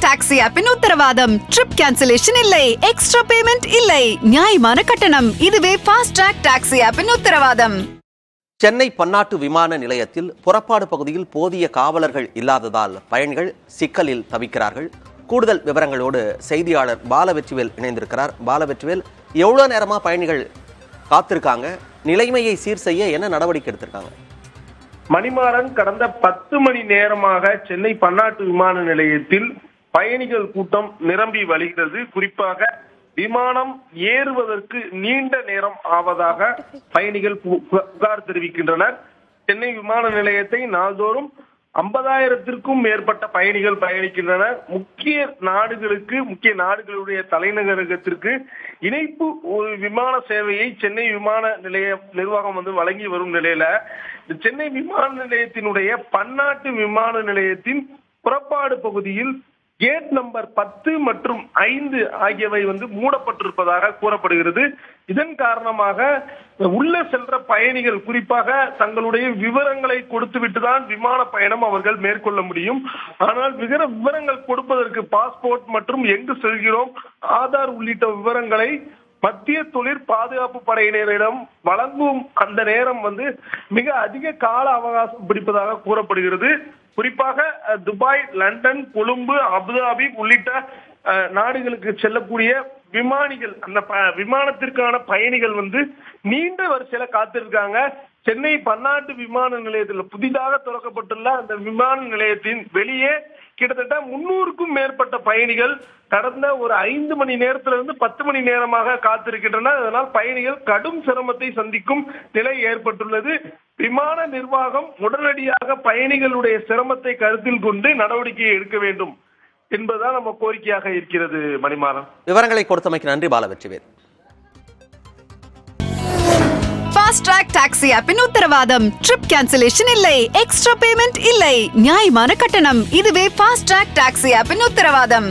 Taxi ஆப்பின் உத்தரவாதம். Trip cancellation இல்லை, extra payment இல்லை, நியாயமான கட்டணம். இதுவே ஃபாஸ்ட் ட்ராக் டாக்ஸி ஆப்பின் உத்தரவாதம். சென்னை பன்னாட்டு விமான நிலையத்தில் புறப்பாடு பகுதியில் போதிய காவலர்கள் இல்லாததால் பயணிகள் சிக்கலில் தவிக்கிறார்கள். கூடுதல் விவரங்களோடு செய்தியாளர் பாலவெற்றிவேல் இணைந்திருக்கிறார். பாலவெற்றிவேல், எவ்வளோ நேரமாக பயணிகள் காத்திருக்காங்க? நிலைமையை சீர் செய்ய என்ன நடவடிக்கை எடுத்திருக்காங்க? மணிமாறன், கடந்த 10 மணி நேரமாக சென்னை பன்னாட்டு விமான நிலையத்தில் பயணிகள் கூட்டம் நிரம்பி வழிகிறது. குறிப்பாக விமானம் ஏறுவதற்கு நீண்ட நேரம் ஆவதாக பயணிகள் புகார் தெரிவிக்கின்றனர். சென்னை விமான நிலையத்தை நாள்தோறும் 50,000த்திற்கும் மேற்பட்ட பயணிகள் பயணிக்கின்றனர். முக்கிய நாடுகளுடைய தலைநகரத்திற்கு இணைப்பு ஒரு விமான சேவையை சென்னை விமான நிலைய நிர்வாகம் வழங்கி வரும் நிலையில சென்னை விமான நிலையத்தினுடைய பன்னாட்டு விமான நிலையத்தின் புறப்பாடு பகுதியில் கேட் நம்பர் 10 மற்றும் 5 ஆகியவை மூடப்பட்டிருப்பதாக கூறப்படுகிறது. இதன் காரணமாக உள்ள சென்ற பயணிகள் குறிப்பாக தங்களுடைய விவரங்களை கொடுத்துவிட்டுதான் விமான பயணம் அவர்கள் மேற்கொள்ள முடியும். ஆனால் விவரங்கள் கொடுப்பதற்கு பாஸ்போர்ட் மற்றும் எங்கு செல்கிறோம், ஆதார் உள்ளிட்ட விவரங்களை மத்திய தொழிற் பாதுகாப்பு படையினரிடம் வழங்கும் அந்த நேரம் மிக அதிக கால அவகாசம் பிடிப்பதாக கூறப்படுகிறது. குறிப்பாக துபாய், லண்டன், கொழும்பு, அபுதாபி உள்ளிட்ட நாடுகளுக்கு செல்லக்கூடிய விமானிகள், அந்த விமானத்திற்கான பயணிகள் நீண்ட வரிசையில காத்திருக்காங்க. சென்னை பன்னாட்டு விமான நிலையத்தில் புதிதாக திறக்கப்பட்டுள்ள அந்த விமான நிலையத்தின் வெளியே கிட்டத்தட்ட 300க்கும் மேற்பட்ட பயணிகள் கடந்த ஒரு 5 மணி நேரத்திலிருந்து 10 மணி நேரமாக காத்திருக்கின்றனர். அதனால் பயணிகள் கடும் சிரமத்தை சந்திக்கும் நிலை ஏற்பட்டுள்ளது. விமான நிர்வாகம் உடனடியாக பயணிகளுடைய சிரமத்தை கருத்தில் கொண்டு நடவடிக்கை எடுக்க வேண்டும் என்பதுதான் நம்ம கோரிக்கையாக இருக்கிறது. மணிமாறன், விவரங்களை கொடுத்தமைக்கு நன்றி. பாலவெற்றிவேல். ஃபாஸ்ட் ட்ராக் டாக்ஸி ஆப்பின் உத்தரவாதம். ட்ரிப் கேன்சலேஷன் இல்லை, எக்ஸ்ட்ரா பேமெண்ட் இல்லை, நியாயமான கட்டணம். இதுவே ஃபாஸ்ட் ட்ராக் டாக்ஸி ஆப்பின் உத்தரவாதம்.